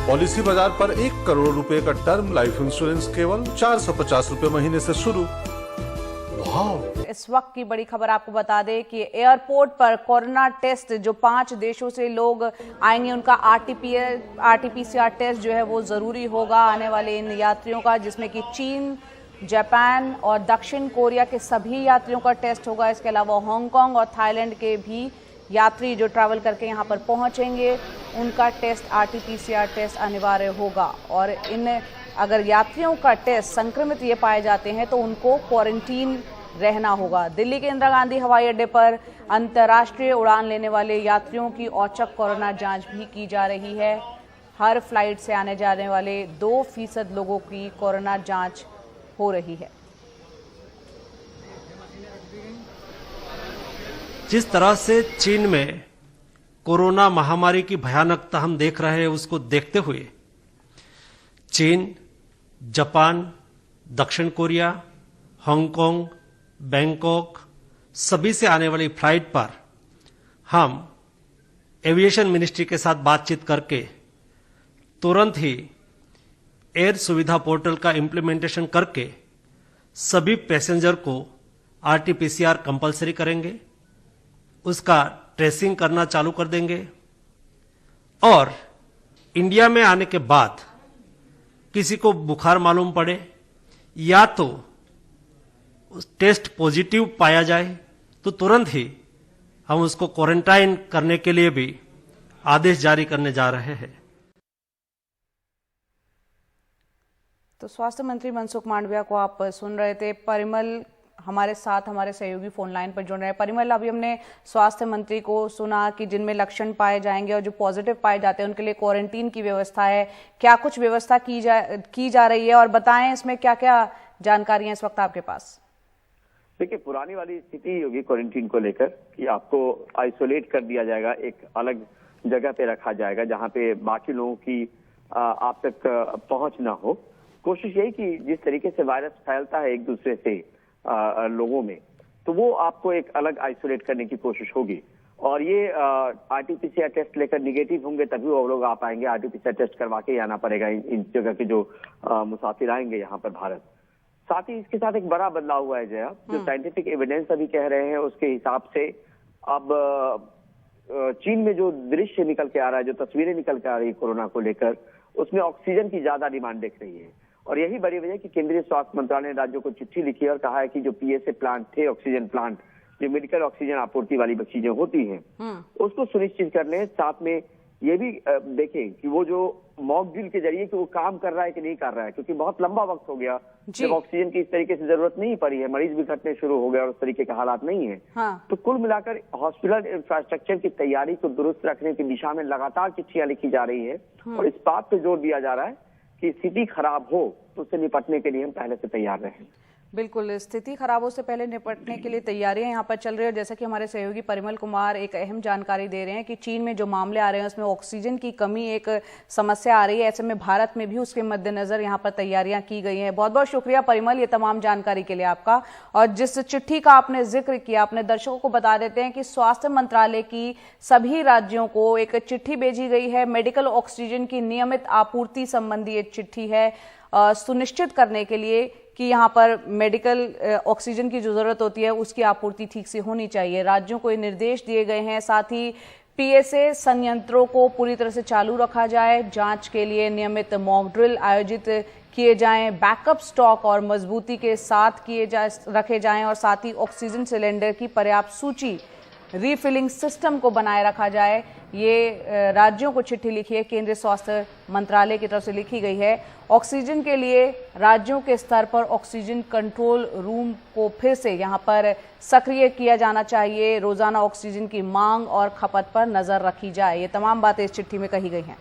Policy बाजार पर 1 करोड़ रुपए का टर्म लाइफ इंश्योरेंस केवल 450 रुपए महीने से शुरू। वाह! इस वक्त की बड़ी खबर आपको बता दें कि एयरपोर्ट पर कोरोना टेस्ट जो 5 देशों से लोग आएंगे उनका आरटीपीसीआर टेस्ट जो है वो जरूरी होगा आने वाले इन यात्रियों का, जिसमें कि चीन, जापान और दक्षिण कोरिया के सभी यात्रियों का टेस्ट होगा। इसके अलावा हांगकांग और थाईलैंड के भी यात्री जो ट्रैवल करके यहाँ पर पहुँचेंगे उनका टेस्ट आरटीपीसीआर टेस्ट अनिवार्य होगा। और इन अगर यात्रियों का टेस्ट संक्रमित ये पाए जाते हैं तो उनको क्वारंटीन रहना होगा। दिल्ली के इंदिरा गांधी हवाई अड्डे पर अंतर्राष्ट्रीय उड़ान लेने वाले यात्रियों की औचक कोरोना जांच भी की जा रही है। हर फ्लाइट से आने जाने वाले 2% लोगों की कोरोना जांच हो रही है। जिस तरह से चीन में कोरोना महामारी की भयानकता हम देख रहे हैं, उसको देखते हुए चीन, जापान, दक्षिण कोरिया, हांगकांग, बैंकॉक सभी से आने वाली फ्लाइट पर हम एविएशन मिनिस्ट्री के साथ बातचीत करके तुरंत ही एयर सुविधा पोर्टल का इंप्लीमेंटेशन करके सभी पैसेंजर को आरटीपीसीआर कंपलसरी करेंगे, उसका ट्रेसिंग करना चालू कर देंगे और इंडिया में आने के बाद किसी को बुखार मालूम पड़े या तो टेस्ट पॉजिटिव पाया जाए तो तुरंत ही हम उसको क्वारंटाइन करने के लिए भी आदेश जारी करने जा रहे हैं। तो स्वास्थ्य मंत्री मनसुख मांडविया को आप सुन रहे थे। परिमल हमारे साथ हमारे सहयोगी फोन लाइन पर जुड़ रहे हैं। परिमल, अभी हमने स्वास्थ्य मंत्री को सुना कि जिनमें लक्षण पाए जाएंगे और जो पॉजिटिव पाए जाते हैं उनके लिए क्वारंटीन की व्यवस्था है। क्या कुछ व्यवस्था की जा रही है और बताएं इसमें क्या क्या जानकारियां इस वक्त आपके पास? देखिए, पुरानी वाली स्थिति होगी क्वारंटीन को लेकर कि आपको आइसोलेट कर दिया जाएगा, एक अलग जगह पे रखा जाएगा जहां पे बाकी लोगों की आप तक पहुंच ना हो। कोशिश यही कि जिस तरीके से वायरस फैलता है एक दूसरे से लोगों में, तो वो आपको एक अलग आइसोलेट करने की कोशिश होगी। और ये आरटीपीसीआर टेस्ट लेकर निगेटिव होंगे तभी वो लोग आ पाएंगे। आरटीपीसीआर टेस्ट करवा के ही आना पड़ेगा इन जगह के जो मुसाफिर आएंगे यहाँ पर भारत। साथ ही इसके साथ एक बड़ा बदलाव हुआ है जया, जो साइंटिफिक एविडेंस अभी कह रहे हैं उसके हिसाब से अब चीन में जो दृश्य निकल के आ रहा है, जो तस्वीरें निकल के आ रही है कोरोना को लेकर, उसमें ऑक्सीजन की ज्यादा डिमांड दिख रही है। और यही बड़ी वजह कि केंद्रीय स्वास्थ्य मंत्रालय ने राज्यों को चिट्ठी लिखी है और कहा है कि जो पीएसए प्लांट थे, ऑक्सीजन प्लांट, जो मेडिकल ऑक्सीजन आपूर्ति वाली चीजें होती हैं, उसको सुनिश्चित कर लें। साथ में ये भी देखें कि वो जो मॉक ड्रिल के जरिए कि वो काम कर रहा है कि नहीं कर रहा है, क्योंकि बहुत लंबा वक्त हो गया जब ऑक्सीजन की इस तरीके से जरूरत नहीं पड़ी है, मरीज भी घटने शुरू हो गए और उस तरीके के हालात नहीं है। तो कुल मिलाकर हॉस्पिटल इंफ्रास्ट्रक्चर की तैयारी को दुरुस्त रखने की दिशा में लगातार चिट्ठियां लिखी जा रही है और इस बात पे जोर दिया जा रहा है कि स्थिति खराब हो तो उससे निपटने के लिए हम पहले से तैयार रहें। बिल्कुल, स्थिति खराबों से पहले निपटने के लिए तैयारियां यहाँ पर चल रही है। जैसा कि हमारे सहयोगी परिमल कुमार एक अहम जानकारी दे रहे हैं कि चीन में जो मामले आ रहे हैं उसमें ऑक्सीजन की कमी एक समस्या आ रही है। ऐसे में भारत में भी उसके मद्देनजर यहाँ पर तैयारियां की गई हैं। बहुत बहुत शुक्रिया परिमल, ये तमाम जानकारी के लिए आपका। और जिस चिट्ठी का आपने जिक्र किया, अपने दर्शकों को बता देते हैं कि स्वास्थ्य मंत्रालय की सभी राज्यों को एक चिट्ठी भेजी गई है। मेडिकल ऑक्सीजन की नियमित आपूर्ति संबंधी एक चिट्ठी है, सुनिश्चित करने के लिए कि यहाँ पर मेडिकल ऑक्सीजन की जो जरूरत होती है उसकी आपूर्ति ठीक से होनी चाहिए। राज्यों को ये निर्देश दिए गए हैं। साथ ही पीएसए संयंत्रों को पूरी तरह से चालू रखा जाए, जांच के लिए नियमित मॉक ड्रिल आयोजित किए जाएं, बैकअप स्टॉक और मजबूती के साथ रखे जाएं और साथ ही ऑक्सीजन सिलेंडर की पर्याप्त सूची, रीफिलिंग सिस्टम को बनाए रखा जाए। ये राज्यों को चिट्ठी लिखी है, केंद्रीय स्वास्थ्य मंत्रालय की तरफ से लिखी गई है। ऑक्सीजन के लिए राज्यों के स्तर पर ऑक्सीजन कंट्रोल रूम को फिर से यहाँ पर सक्रिय किया जाना चाहिए। रोजाना ऑक्सीजन की मांग और खपत पर नजर रखी जाए। ये तमाम बातें इस चिट्ठी में कही गई हैं।